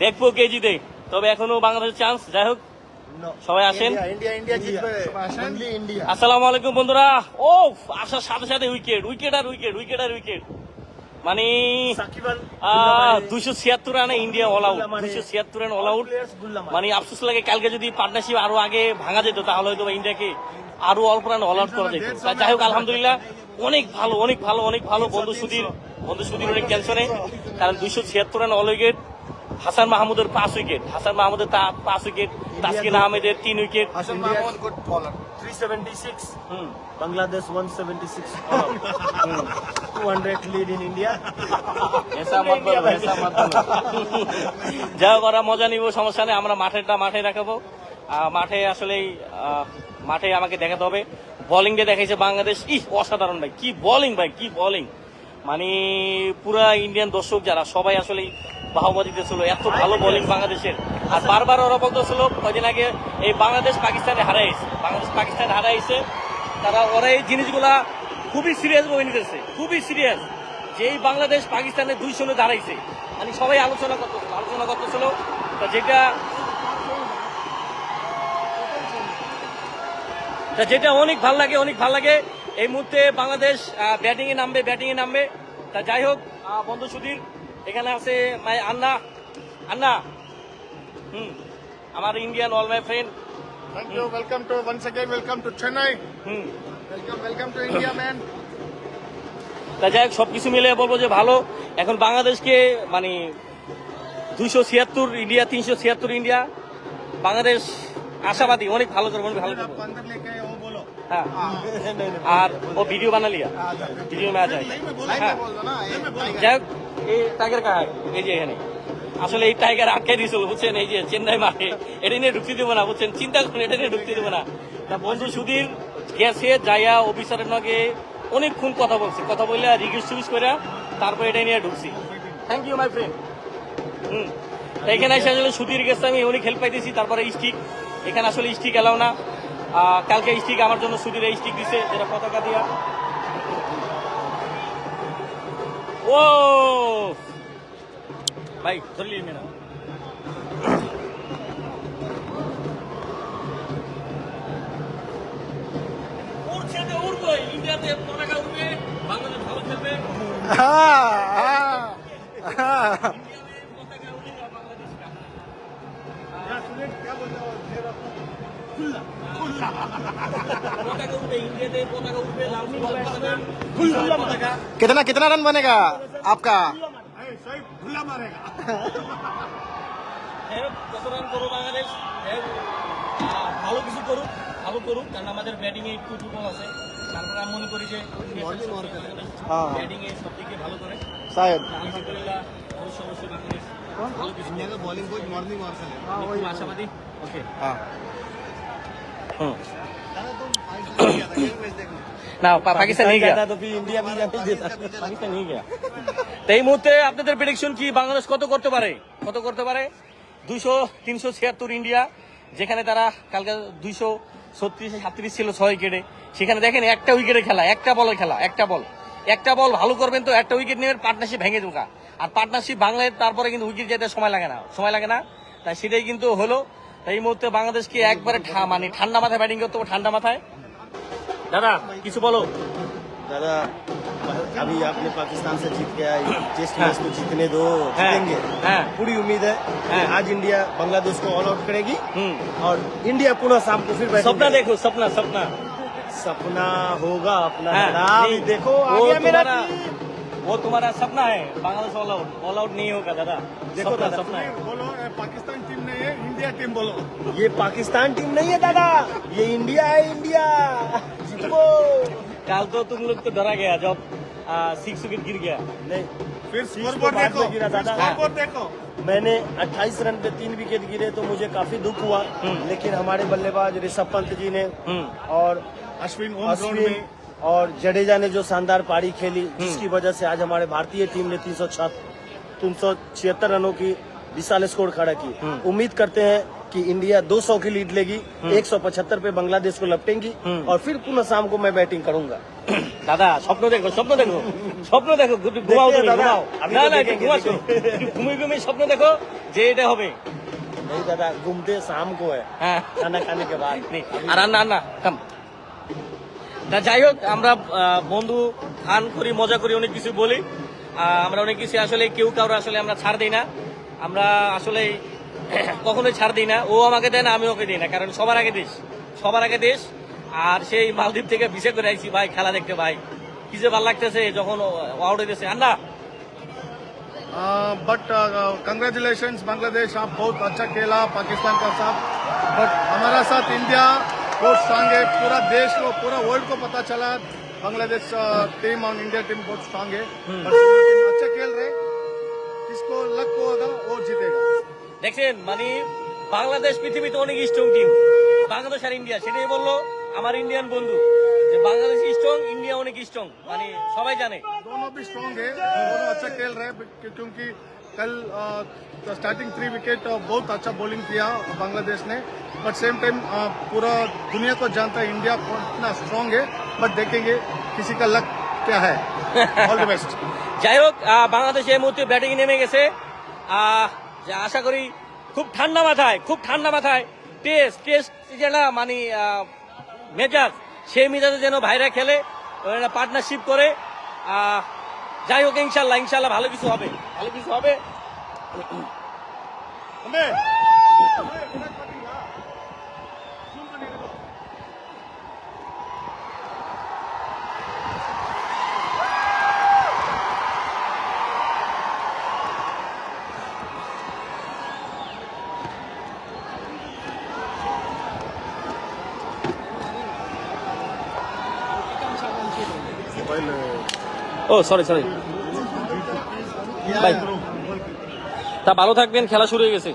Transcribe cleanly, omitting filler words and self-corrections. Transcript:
দেখবো কে জিতে, তবে এখনো বাংলাদেশের চান্স। যাই হোক, সবাই আসেন। আসসালামু আলাইকুম বন্ধুরা। ও আসার সাথে সাথে উইকেট উইকেট আর উইকেট উইকেট আর উইকেট, মানে 276 রানে India all out, 276 run all out. মানে আফসোস লাগে, কালকে যদি পার্টনারশিপ আরো আগে ভাঙা যেত তাহলে হয়তো ইন্ডিয়াকে আরো অল্প রান অল আউট করা যেত। যাই হোক, আলহামদুলিল্লাহ অনেক ভালো অনেক ভালো অনেক ভালো। বন্ধু সুধীর অনেক টেনশনে, কারণ 276 রান অল উইকেট। হাসান মাহমুদের 5 উইকেট, হাসান মাহমুদের 5 উইকেট, তাসকিন আহমেদের 3 উইকেট। হাসান মাহমুদ গুড বলার 376, বাংলাদেশ 176, 200 lead in India. ऐसा मत बोलो, ऐसा मत बोलो। যা করা মজা নিব, সমস্যা নেই। আমরা মাঠে দেখাবো। মাঠে আসলেই মাঠে আমাকে দেখাতে হবে। বোলিং দিয়ে দেখাইছে বাংলাদেশ, অসাধারণ ভাই, কি বোলিং ভাই, কি বোলিং। মানে পুরা ইন্ডিয়ান দর্শক যারা সবাই আসলে বাহবা দিতেছিল, এত ভালো বোলিং বাংলাদেশের। আর বারবার ওরা বলতেছিল কয়দিন আগে এই বাংলাদেশ পাকিস্তানে হারাইছে, ওরা এই জিনিসগুলা খুবই সিরিয়াস ভাবে নিতেছে, খুবই সিরিয়াস। যে এই বাংলাদেশ পাকিস্তানে 2-0 দাঁড়াইছে, মানে সবাই আলোচনা করতেছিল। তা যেটা অনেক ভাল লাগে এই মুহূর্তে বাংলাদেশ ব্যাটিং এ নামবে। তা যাই হোক, বন্ধু সুধীর এখানে আছে, আন্না আমার Indian all my friend. Thank you. Welcome to Chennai. Welcome to India, man. তা যাই হোক, সবকিছু মিলে বলবো যে ভালো। এখন বাংলাদেশকে মানে 276 ইন্ডিয়া, 376 ইন্ডিয়া। বাংলাদেশ আশাবাদী, অনেক ভালো করবে, অনেক ভালো করবে। हाँ আর ও ভিডিও বানা লিয়া, ভিডিও में आ जाएगा। হ্যাঁ, যাই হোক, এই টাইগার কাহায়, এই যে এখানে আসলে এই টাইগার আটকে দিয়েছিল বুঝছেন, এই যে চেন্নাই মাঠে। এটা নিয়ে ঢুকতে দেবো না বুঝছেন, চিন্তা করুন, এটা নিয়ে ঢুকতে দেবো না। তা বন্ধু সুধীর গেছে, যাইয়া অফিসারের নগে অনেকক্ষণ কথা বললে রিকোয়েস্ট করে তারপরে এটা নিয়ে ঢুকছি। Thank you my friend. এখানে এসে আসলে সুধীর গেছে, আমি অনেক হেল্প পাইতেছি। তারপরে স্টিক, এখানে আসলে স্টিক এলাও না। কালকে স্টিক আমার জন্য সুধীর স্টিক দিছে, যেটা পতাকা দিয়া। ও ভাই ধরলি মেনা, উড়ছে তো উড়বো, ইন্ডিয়াতে পতাকা উঠবে, বাংলাদেশ ভালো খেলবে। ইন্ডিয়াতে পতাকা উঠে যাবে, বাংলাদেশ का कितना रन बनेगा आपका? खुला मारेगा। কত রান করবো বাংলাদেশ, ভালো কিছু করুক, কারণ আমাদের ব্যাটিং এ একটু দুর্বল আছে। তারপরে আমি মনে করি যে ব্যাটিং এ সব দিকে ভালো করে আলহামদুলিল্লাহ, অবশ্যই বাংলাদেশ ভালো কিছু। बॉलिंग कोच मॉर्निंग मार খুব আশাবাদী। ওকে, না পাকিস্তান নিয়ে গেছে, तो फिर इंडिया भी जाने देता। পাকিস্তান নিয়ে গেছে। তো এই মুহূর্তে আপনাদের প্রেডিকশন কি, বাংলাদেশ কত করতে পারে? 200-376 ইন্ডিয়া, যেখানে তারা কালকে 236-37 ছিল 6 উইকেটে। সেখানে দেখেন একটা উইকেটে খেলা, একটা বল ভালো করবেন তো একটা উইকেট নেবেন, পার্টনারশিপ ভেঙে ঢোকা। আর পার্টনারশিপ ভাঙলে তারপরে কিন্তু উইকেট যেতে সময় লাগে না। তাই সেটাই কিন্তু হলো। এই মুহূর্তে বাংলাদেশকে একবারে মানে ঠান্ডা মাথায় ব্যাটিং করতে হবে, ঠান্ডা মাথায়। দাদা কিছু বলো। दादा अभी आपने पाकिस्तान से जीत गया, टेस्ट मैच तो जीतने दो, जीतेंगे। पूरी उम्मीद है कि आज इंडिया बांग्लादेश को ऑल आउट करेगी और इंडिया पुनः शाम को फिर सपना देखो, सपना होगा अपना। नहीं, देखो वो तुम्हारा सपना है, बांग्लादेश ऑल आउट नहीं होगा दादा। देखो दादा, सपना है। बोलो पाकिस्तान टीम नहीं है, इंडिया टीम बोलो। ये पाकिस्तान टीम नहीं है दादा, ये इंडिया है, इंडिया जीतो। कल तो तुम लोग तो डरा गया जब 6 विकेट गिर गया। नहीं, फिर तो स्कोरबोर्ड बाद देखो, में गिरा दादा। स्कोरबोर्ड देखो। मैंने 28 रन पे 3 विकेट गिरे तो मुझे काफी दुख हुआ, लेकिन हमारे बल्लेबाज ऋषभ पंत जी ने और अश्विन और जडेजा ने जो शानदार पारी खेली, जिसकी वजह से आज हमारे भारतीय टीम ने 376 रनों की विशाल स्कोर खड़ा की। उम्मीद करते हैं कि इंडिया 200 की लीड लेगी, 175 पे बांग्लादेश को लपटेंगी और फिर पुनः शाम को मैं बैटिंग करूंगा। দাদা স্বপ্ন দেখো, স্বপ্ন দেখো, স্বপ্ন দেখো, একটু ঘুমাও তুমি, দাদা, ঘুমাও। আমি না তো না, দেখে একটু ঘুমাচ্ছো, একটু ঘুমিয়ে ঘুমিয়ে স্বপ্ন দেখো যে এটা হবে। नहीं दादा, घूमते शाम को है হ্যাঁ, खाना खाने के बाद। নে, আর রান্না রান্না কাম। তা যাই হোক, আমরা বন্ধু ফান করি, মজা করি, অনেক কিছু বলি। আমরা অনেক কিছু আসলে কেউ কারো আসলে আমরা ছাড় দিই না, আমরা আসলে কখনোই ছাড় দিই না। ও আমাকে দেয় না, আমি ওকে দিই না, কারণ সবার আগে দেশ, সবার আগে দেশ। আর সেই মালদ্বীপ থেকে ভিসা করে আইছি ভাই খেলা দেখতে, ভাই কি যে ভালো লাগতেছে যখন আউট হইতেছে। আন্না बट कंग्रेचुलेशन बांग्लादेश, आप बहुत अच्छा खेला पाकिस्तान का साथ। बट हमारा साथ इंडिया बहुत स्ट्रांग है, पूरा देश को पूरा वर्ल्ड को पता चला बांग्लादेश टीम और इंडिया टीम बहुत स्ट्रांग है। बट टीम अच्छा खेल रहे, जिसको लक को होगा वो जीतेगा। দেখছেন, মানে বাংলাদেশ পৃথিবীতে অনেক স্ট্রং টিম। বাংলাদেশ আর ইন্ডিয়া, সেটাই বললো আমার ইন্ডিয়ান বন্ধু, যে বাংলাদেশ স্ট্রং, ইন্ডিয়া অনেক স্ট্রং, মানে সবাই জানে। दोनों भी स्ट्रांग है, दोनों अच्छा खेल रहे हैं, क्योंकि कल स्टार्टिंग 3 विकेट बहुत अच्छा बॉलिंग किया बांग्लादेश ने। बट सेम टाइम पूरा दुनिया को जानता है इंडिया कितना स्ट्रांग है। बट देखेंगे किसी का लक क्या है। All the best. যাই হোক, বাংলাদেশ এই মুহূর্তে ব্যাটিং নেমে গেছে। যা আশা করি খুব ঠান্ডা মাথায়, খুব ঠান্ডা মাথায় টেস্ট টেস্ট যেটা মানে মেজাজ, সেই মেজাজে যেন ভাইরা খেলে, পার্টনারশিপ করে। যাই হোক, ইনশাল্লাহ ইনশাল্লাহ ভালো কিছু হবে, ভালো কিছু হবে। ও সরি সরি ভাই, তা ভালো থাকবেন, খেলা শুরু হয়ে গেছে।